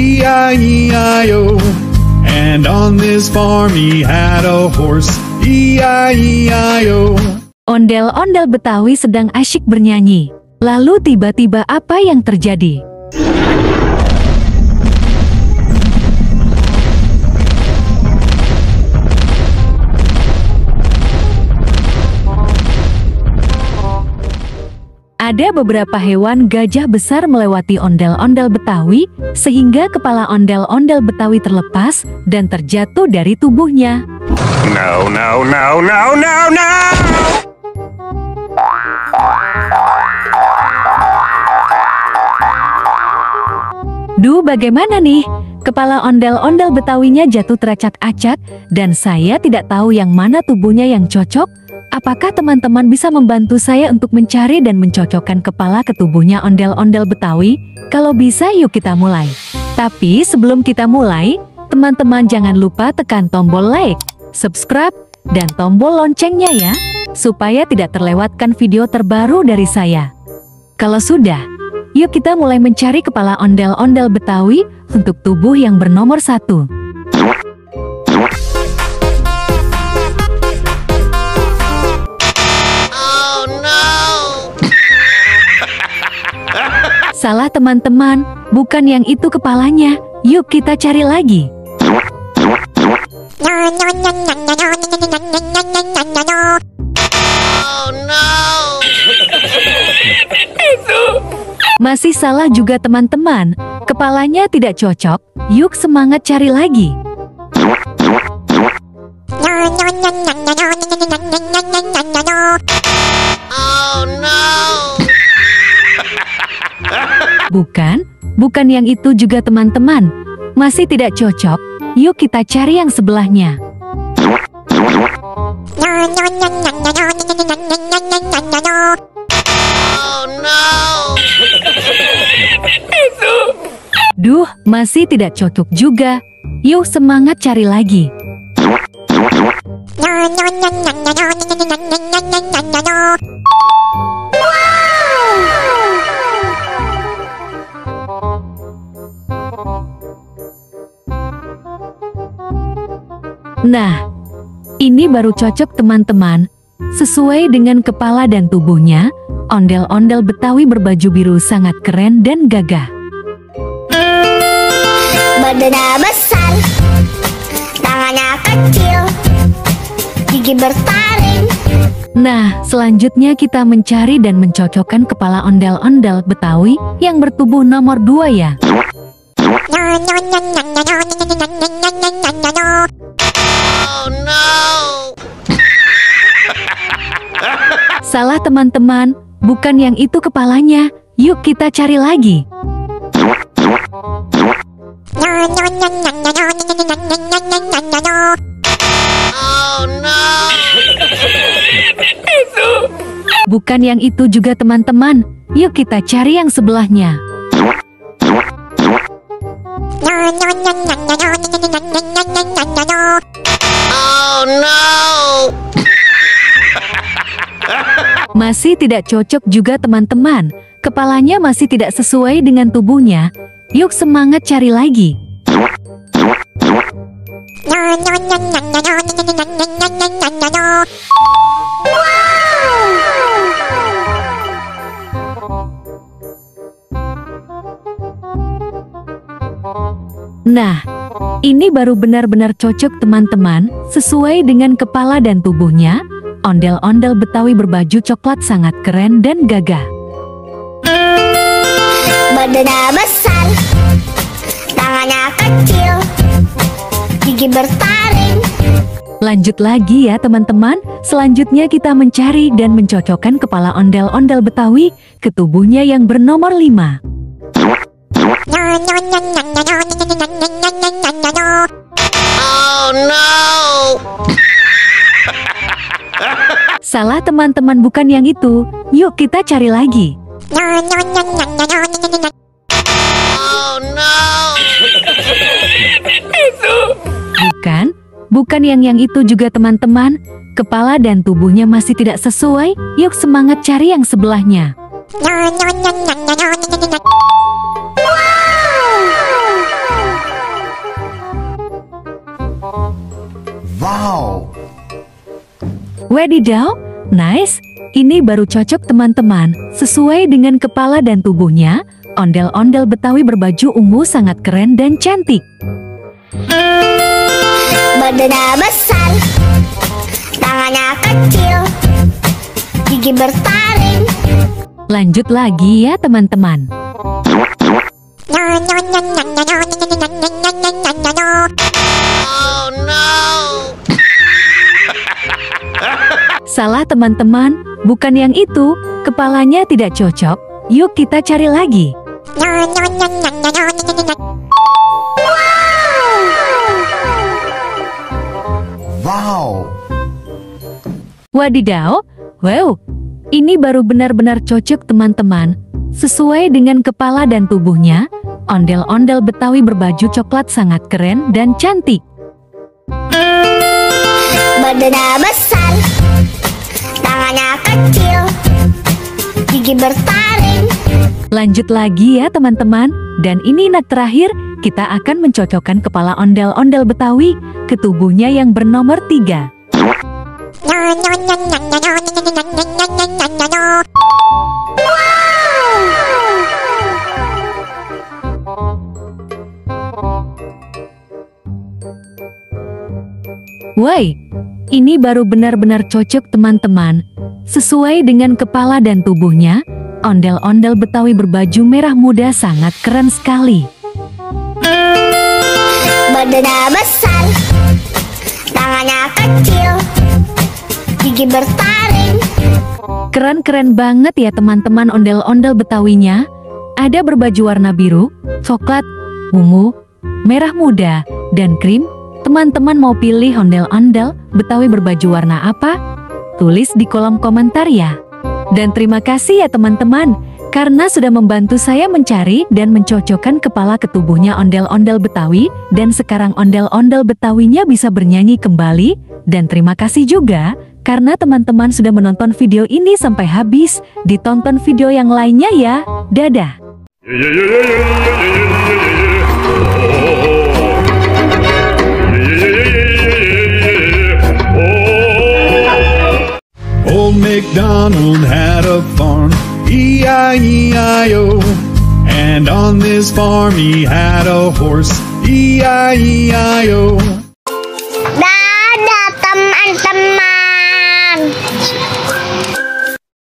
E-I-E-I-O. And on this farm he had a horse, E-I-E-I-O. Ondel-ondel Betawi sedang asyik bernyanyi. Lalu tiba-tiba apa yang terjadi? Ada beberapa hewan gajah besar melewati ondel-ondel Betawi, sehingga kepala ondel-ondel Betawi terlepas dan terjatuh dari tubuhnya. No, no, no, no, no, no! Duh, bagaimana nih? Kepala ondel-ondel Betawinya jatuh teracak-acak, dan saya tidak tahu yang mana tubuhnya yang cocok. Apakah teman-teman bisa membantu saya untuk mencari dan mencocokkan kepala ke tubuhnya ondel-ondel Betawi? Kalau bisa, yuk kita mulai. Tapi sebelum kita mulai, teman-teman jangan lupa tekan tombol like, subscribe, dan tombol loncengnya ya, supaya tidak terlewatkan video terbaru dari saya. Kalau sudah, yuk kita mulai mencari kepala ondel-ondel Betawi untuk tubuh yang bernomor 1. Salah teman-teman, bukan yang itu kepalanya. Yuk kita cari lagi. Masih salah juga teman-teman. Kepalanya tidak cocok. Yuk semangat cari lagi. Bukan yang itu juga teman-teman. Masih tidak cocok. Yuk kita cari yang sebelahnya. Duh, masih tidak cocok juga. Yuk semangat cari lagi. Nah, ini baru cocok teman-teman. Sesuai dengan kepala dan tubuhnya, ondel-ondel Betawi berbaju biru sangat keren dan gagah. Badannya besar, tangannya kecil, gigi bertaring. Nah, selanjutnya kita mencari dan mencocokkan kepala ondel-ondel Betawi yang bertubuh nomor 2 ya. Salah teman-teman, bukan yang itu kepalanya. Yuk kita cari lagi. Bukan yang itu juga teman-teman. Yuk kita cari yang sebelahnya. Masih tidak cocok juga teman-teman. Kepalanya masih tidak sesuai dengan tubuhnya. Yuk semangat cari lagi. Nah, ini baru benar-benar cocok teman-teman. Sesuai dengan kepala dan tubuhnya, ondel-ondel Betawi berbaju coklat sangat keren dan gagah. Badannya besar, tangannya kecil, gigi bertaring. Lanjut lagi ya teman-teman. Selanjutnya kita mencari dan mencocokkan kepala ondel-ondel Betawi ke tubuhnya yang bernomor 5. Oh no! Salah teman-teman, bukan yang itu. Yuk kita cari lagi. Oh no! Bukan yang itu juga teman-teman. Kepala dan tubuhnya masih tidak sesuai. Yuk semangat cari yang sebelahnya. Wedidaw, nice. Ini baru cocok teman-teman. Sesuai dengan kepala dan tubuhnya, ondel-ondel Betawi berbaju ungu sangat keren dan cantik. Badannya besar, tangannya kecil, gigi bertaring. Lanjut lagi ya teman-teman. Oh no. Salah teman-teman, bukan yang itu. Kepalanya tidak cocok. Yuk kita cari lagi. Wow. Wadidaw, wow. Ini baru benar-benar cocok teman-teman. Sesuai dengan kepala dan tubuhnya, ondel-ondel Betawi berbaju coklat sangat keren dan cantik. Badannya besar, tangannya kecil, gigi bertaring. Lanjut lagi ya teman-teman. Dan ini terakhir, kita akan mencocokkan kepala ondel-ondel Betawi ke tubuhnya yang bernomor 3. Woi, ini baru benar-benar cocok teman-teman. Sesuai dengan kepala dan tubuhnya, ondel-ondel Betawi berbaju merah muda sangat keren sekali. Badannya besar, tangannya kecil, gigi bertaring. Keren-keren banget ya teman-teman ondel-ondel Betawinya. Ada berbaju warna biru, coklat, ungu, merah muda, dan krim. Teman-teman mau pilih ondel-ondel Betawi berbaju warna apa? Tulis di kolom komentar ya. Dan terima kasih ya teman-teman, karena sudah membantu saya mencari dan mencocokkan kepala ke tubuhnya ondel-ondel Betawi. Dan sekarang ondel-ondel Betawinya bisa bernyanyi kembali. Dan terima kasih juga, karena teman-teman sudah menonton video ini sampai habis. Ditonton video yang lainnya ya. Dadah. Old MacDonald had a farm, E-I-E-I-O. And on this farm he had a horse, E-I-E-I-O.